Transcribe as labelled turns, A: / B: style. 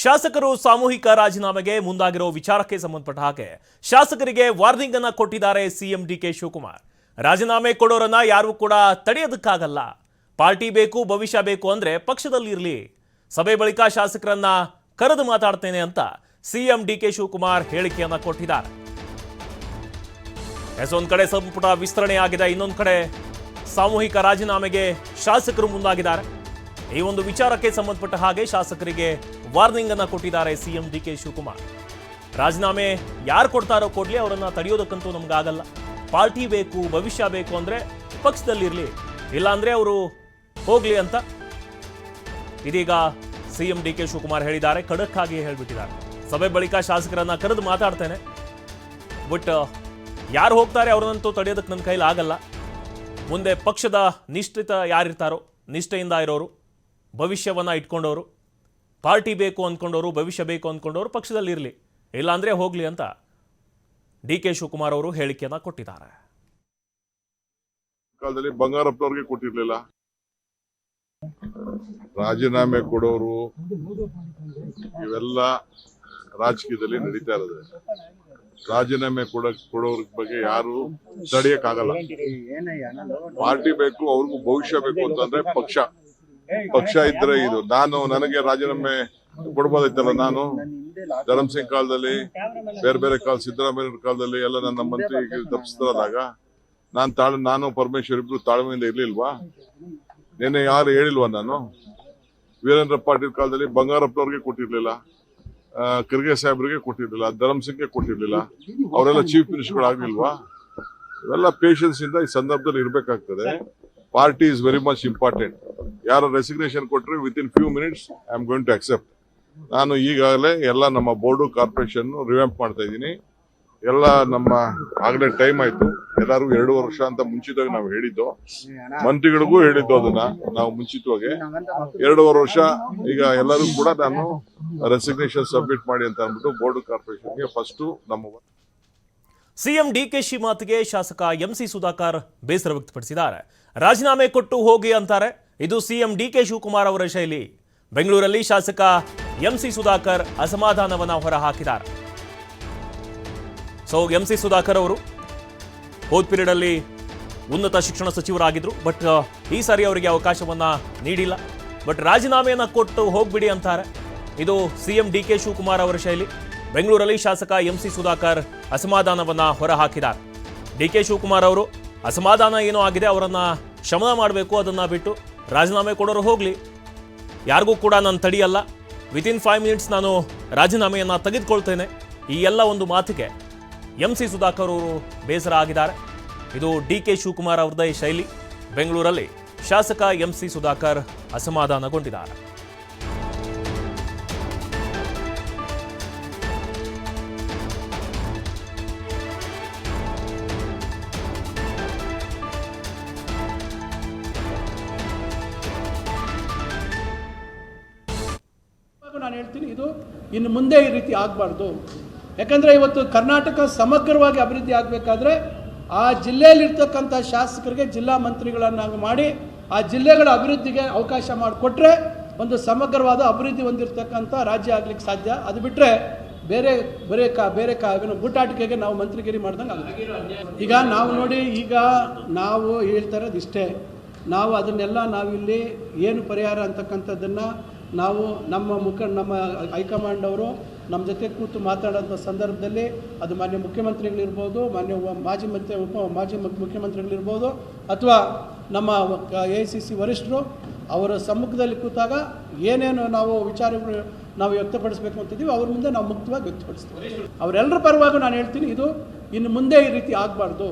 A: ಶಾಸಕರು ಸಾಮೂಹಿಕ ರಾಜೀನಾಮೆಗೆ ಮುಂದಾಗಿರೋ ವಿಚಾರಕ್ಕೆ ಸಂಬಂಧಪಟ್ಟ ಹಾಗೆ ಶಾಸಕರಿಗೆ ವಾರ್ನಿಂಗ್ ಅನ್ನು ಕೊಟ್ಟಿದ್ದಾರೆ ಸಿಎಂ ಡಿಕೆ ಶಿವಕುಮಾರ್. ರಾಜೀನಾಮೆ ಕೊಡೋರನ್ನ ಯಾರು ಕೂಡ ತಡೆಯೋದಕ್ಕಾಗಲ್ಲ. ಪಾರ್ಟಿ ಬೇಕು, ಭವಿಷ್ಯ ಬೇಕು ಅಂದ್ರೆ ಪಕ್ಷದಲ್ಲಿ ಇರಲಿ. ಸಭೆ ಬಳಿಕ ಶಾಸಕರನ್ನ ಕರೆದು ಮಾತಾಡ್ತೇನೆ ಅಂತ ಸಿಎಂ ಡಿಕೆ ಶಿವಕುಮಾರ್ ಹೇಳಿಕೆಯನ್ನ ಕೊಟ್ಟಿದ್ದಾರೆ. ಒಂದ್ ಕಡೆ ಸಂಪುಟ ವಿಸ್ತರಣೆ ಆಗಿದೆ, ಇನ್ನೊಂದು ಕಡೆ ಸಾಮೂಹಿಕ ರಾಜೀನಾಮೆಗೆ ಶಾಸಕರು ಮುಂದಾಗಿದ್ದಾರೆ. ಈ ಒಂದು ವಿಚಾರಕ್ಕೆ ಸಂಬಂಧಪಟ್ಟ ಹಾಗೆ ಶಾಸಕರಿಗೆ ವಾರ್ನಿಂಗ್ ಅನ್ನ ಕೊಟ್ಟಿದ್ದಾರೆ ಸಿಎಂ ಡಿಕೆ ಶಿವಕುಮಾರ್. ರಾಜೀನಾಮೆ ಯಾರು ಕೊಡ್ತಾರೋ ಕೊಡ್ಲಿ, ಅವರನ್ನ ತಡೆಯೋದಕ್ಕಂತೂ ನಮ್ಗಾಗಲ್ಲ. ಪಾರ್ಟಿ ಬೇಕು, ಭವಿಷ್ಯ ಬೇಕು ಅಂದ್ರೆ ಪಕ್ಷದಲ್ಲಿರ್ಲಿ, ಇಲ್ಲಾಂದ್ರೆ ಅವರು ಹೋಗ್ಲಿ ಅಂತ ಇದೀಗ ಸಿಎಂ ಡಿಕೆ ಶಿವಕುಮಾರ್ ಹೇಳಿದ್ದಾರೆ. ಖಡಕ್ ಆಗಿ ಹೇಳ್ಬಿಟ್ಟಿದ್ದಾರೆ. ಸಭೆ ಬಳಿಕ ಶಾಸಕರನ್ನ ಕರೆದು ಮಾತಾಡ್ತೇನೆ, ಬಟ್ ಯಾರು ಹೋಗ್ತಾರೆ ಅವ್ರನ್ನಂತೂ ತಡೆಯೋದಕ್ಕೆ ನನ್ನ ಕೈಲಿ ಆಗಲ್ಲ. ಮುಂದೆ ಪಕ್ಷದ ನಿಷ್ಠಿತ ಯಾರಿರ್ತಾರೋ, ನಿಷ್ಠೆಯಿಂದ ಇರೋರು, ಭವಿಷ್ಯವನ್ನ ಇಟ್ಕೊಂಡವರು, ಪಾರ್ಟಿ ಬೇಕು ಅಂದ್ಕೊಂಡವರು, ಭವಿಷ್ಯ ಬೇಕು ಅಂದ್ಕೊಂಡವರು ಪಕ್ಷದಲ್ಲಿ ಇರಲಿ, ಇಲ್ಲಾಂದ್ರೆ ಹೋಗ್ಲಿ ಅಂತ ಡಿಕೆ ಶಿವಕುಮಾರ್ ಅವರು ಹೇಳಿಕೆಯನ್ನ ಕೊಟ್ಟಿದ್ದಾರೆ.
B: ಕಾಲದಲ್ಲಿ ಬಂಗಾರಪ್ಪನವ್ರಿಗೆ ಕೊಟ್ಟಿರ್ಲಿಲ್ಲ. ರಾಜೀನಾಮೆ ಕೊಡೋರು ಇವೆಲ್ಲ ರಾಜಕೀಯದಲ್ಲಿ ನಡೀತಾ ಇರೋದು. ರಾಜೀನಾಮೆ ಕೊಡೋರ ಬಗ್ಗೆ ಯಾರು ತಡೆಯಕ್ಕಾಗಲ್ಲ. ಪಾರ್ಟಿ ಬೇಕು, ಅವ್ರಿಗೂ ಭವಿಷ್ಯ ಬೇಕು ಅಂತಂದ್ರೆ ಪಕ್ಷ ಇದ್ರೆ ಇದು. ನನಗೆ ರಾಜೀನಾಮೆ ಕೊಡ್ಬೋದೈತಲ್ಲ. ನಾನು ಧರ್ಮ್ ಸಿಂಗ್ ಕಾಲದಲ್ಲಿ, ಬೇರೆ ಕಾಲ, ಸಿದ್ದರಾಮಯ್ಯ ಕಾಲದಲ್ಲಿ ಎಲ್ಲ ನನ್ನ ಮಂತ್ರಿ ತಪ್ಪಿಸ್ತಾರಾಗ ನಾನು ಪರಮೇಶ್ವರ್ ಇಬ್ರು ತಾಳ್ಮೆಯಿಂದ ಇರ್ಲಿಲ್ವಾ? ನಿನ್ನೆ ಯಾರು ಹೇಳಿಲ್ವಾ? ನಾನು ವೀರೇಂದ್ರ ಪಾಟೀಲ್ ಕಾಲದಲ್ಲಿ ಬಂಗಾರಪ್ಪನವ್ರಿಗೆ ಕೊಟ್ಟಿರ್ಲಿಲ್ಲ, ಖರ್ಗೆ ಸಾಹೇಬ್ರಿಗೆ ಕೊಟ್ಟಿರ್ಲಿಲ್ಲ, ಧರ್ಮ್ ಸಿಂಗ್ಗೆ ಕೊಟ್ಟಿರ್ಲಿಲ್ಲ. ಅವರೆಲ್ಲ ಚೀಫ್ ಮಿನಿಸ್ಟರ್ ಆಗ್ಲಿಲ್ವಾ? ಇವೆಲ್ಲ ಪೇಷನ್ಸ್ ಇಂದ ಈ ಸಂದರ್ಭದಲ್ಲಿ ಇರ್ಬೇಕಾಗ್ತದೆ. Party is very much important. ಯಾರು ರೆಸಿಗ್ನೇಷನ್ ಕೊಟ್ಟರೆ within few minutes I am going to accept. ನಾನು ಈಗಾಗಲೇ ಎಲ್ಲ ನಮ್ಮ ಬೋರ್ಡು, ಕಾರ್ಪೊರೇಷನ್ ರಿವ್ಯಾಂಪ್ ಮಾಡ್ತಾ ಇದ್ದೀನಿ. ಎಲ್ಲ ನಮ್ಮ ಆಗಲೇ ಟೈಮ್ ಆಯ್ತು. ಎಲ್ಲರೂ 2 ವರ್ಷ ಅಂತ ಮುಂಚಿತವಾಗಿ ನಾವು ಹೇಳಿದ್ದು, ಮಂತ್ರಿಗಳಿಗೂ ಹೇಳಿದ್ದು ಅದನ್ನ ನಾವು ಮುಂಚಿತವಾಗಿ 2 ವರ್ಷ. ಈಗ ಎಲ್ಲರೂ ಕೂಡ ನಾನು ರೆಸಿಗ್ನೇಷನ್ ಸಬ್ಮಿಟ್ ಮಾಡಿ ಅಂತ ಅಂದ್ಬಿಟ್ಟು ಬೋರ್ಡು, ಕಾರ್ಪೊರೇಷನ್ಗೆ ಫಸ್ಟ್ ನಮ್ಮ
A: ಸಿಎಂ ಡಿಕೆಶಿ ಮಾತಿಗೆ ಶಾಸಕ ಎಂಸಿ ಸುಧಾಕರ್ ಬೇಸರ ವ್ಯಕ್ತಪಡಿಸಿದ್ದಾರೆ. ರಾಜೀನಾಮೆ ಕೊಟ್ಟು ಹೋಗಿ ಅಂತಾರೆ. ಇದು ಸಿಎಂ ಡಿಕೆ ಶಿವಕುಮಾರ್ ಅವರ ಶೈಲಿ. ಬೆಂಗಳೂರಲ್ಲಿ ಶಾಸಕ ಎಂಸಿ ಸುಧಾಕರ್ ಅಸಮಾಧಾನವನ್ನ ಹೊರಹಾಕಿದ್ದಾರೆ. ಎಂಸಿ ಸುಧಾಕರ್ ಅವರು ಹೋದ ಪೀರಿಯಡ್ ಅಲ್ಲಿ ಉನ್ನತ ಶಿಕ್ಷಣ ಸಚಿವರಾಗಿದ್ರು, ಬಟ್ ಈ ಸಾರಿ ಅವರಿಗೆ ಅವಕಾಶವನ್ನ ನೀಡಿಲ್ಲ. ಬಟ್ ರಾಜೀನಾಮೆಯನ್ನ ಕೊಟ್ಟು ಹೋಗ್ಬಿಡಿ ಅಂತಾರೆ. ಇದು ಸಿಎಂ ಡಿಕೆ ಶಿವಕುಮಾರ್ ಅವರ ಶೈಲಿ. ಬೆಂಗಳೂರಲ್ಲಿ ಶಾಸಕ ಎಂಸಿ ಸುಧಾಕರ್ ಅಸಮಾಧಾನವನ್ನ ಹೊರಹಾಕಿದ್ದಾರೆ. ಡಿಕೆ ಶಿವಕುಮಾರ್ ಅವರು ಅಸಮಾಧಾನ ಏನೋ ಆಗಿದೆ, ಅವರನ್ನ ಶಮನ ಮಾಡಬೇಕು, ಅದನ್ನ ಬಿಟ್ಟು ರಾಜೀನಾಮೆ ಕೊಡೋರು ಹೋಗ್ಲಿ, ಯಾರಿಗೂ ಕೂಡ ನಾನು ತಡೆಯಲ್ಲ, ವಿತಿನ್ 5 ಮಿನಿಟ್ಸ್ ನಾನು ರಾಜೀನಾಮೆಯನ್ನ ತೆಗೆದುಕೊಳ್ತೇನೆ. ಈ ಎಲ್ಲ ಒಂದು ಮಾತಿಗೆ ಎಂಸಿ ಸುಧಾಕರ್ ಅವರು ಬೇಸರ ಆಗಿದ್ದಾರೆ. ಇದು ಡಿಕೆ ಶಿವಕುಮಾರ್ ಅವರದೇ ಶೈಲಿ. ಬೆಂಗಳೂರಲ್ಲಿ ಶಾಸಕ ಎಂಸಿ ಸುಧಾಕರ್ ಅಸಮಾಧಾನಗೊಂಡಿದ್ದಾರೆ.
C: ನಾನು ಹೇಳ್ತೀನಿ, ಇದು ಇನ್ನು ಮುಂದೆ ಈ ರೀತಿ ಆಗಬಾರ್ದು. ಯಾಕಂದರೆ ಇವತ್ತು ಕರ್ನಾಟಕ ಸಮಗ್ರವಾಗಿ ಅಭಿವೃದ್ಧಿ ಆಗಬೇಕಾದ್ರೆ ಆ ಜಿಲ್ಲೆಯಲ್ಲಿರ್ತಕ್ಕಂಥ ಶಾಸಕರಿಗೆ ಜಿಲ್ಲಾ ಮಂತ್ರಿಗಳನ್ನಾಗಿ ಮಾಡಿ ಆ ಜಿಲ್ಲೆಗಳ ಅಭಿವೃದ್ಧಿಗೆ ಅವಕಾಶ ಮಾಡಿಕೊಟ್ರೆ ಒಂದು ಸಮಗ್ರವಾದ ಅಭಿವೃದ್ಧಿ ಹೊಂದಿರತಕ್ಕಂಥ ರಾಜ್ಯ ಆಗ್ಲಿಕ್ಕೆ ಸಾಧ್ಯ. ಅದು ಬಿಟ್ಟರೆ ಬೇರೆ ಬೂಟಾಟಿಕೆಗೆ ನಾವು ಮಂತ್ರಿಗಿರಿ ಮಾಡ್ದಂಗೆ ಆಗುತ್ತೆ. ಈಗ ನಾವು ನೋಡಿ, ಈಗ ನಾವು ಹೇಳ್ತಾ ಇರೋದು ಇಷ್ಟೇ. ನಾವು ಅದನ್ನೆಲ್ಲ ನಾವಿಲ್ಲಿ ಏನು ಪರಿಹಾರ ಅಂತಕ್ಕಂಥದ್ದನ್ನು ನಾವು ನಮ್ಮ ಹೈಕಮಾಂಡ್ ಅವರು ನಮ್ಮ ಜೊತೆ ಕೂತು ಮಾತಾಡೋಂಥ ಸಂದರ್ಭದಲ್ಲಿ ಅದು ಮಾನ್ಯ ಮುಖ್ಯಮಂತ್ರಿಗಳಿರ್ಬೋದು, ಮಾಜಿ ಮುಖ್ಯಮಂತ್ರಿಗಳಿರ್ಬೋದು, ಅಥವಾ ನಮ್ಮ AICC ವರಿಷ್ಠರು ಅವರ ಸಮ್ಮುಖದಲ್ಲಿ ಕೂತಾಗ ಏನೇನು ನಾವು ವಿಚಾರಗಳು ನಾವು ವ್ಯಕ್ತಪಡಿಸಬೇಕು ಅಂತಿದ್ದೀವಿ ಅವ್ರ ಮುಂದೆ ನಾವು ಮುಕ್ತವಾಗಿ ವ್ಯಕ್ತಪಡಿಸ್ತೀವಿ. ಅವರೆಲ್ಲರ ಪರವಾಗಿ ನಾನು ಹೇಳ್ತೀನಿ, ಇದು ಇನ್ನು ಮುಂದೆ ಈ ರೀತಿ ಆಗಬಾರ್ದು.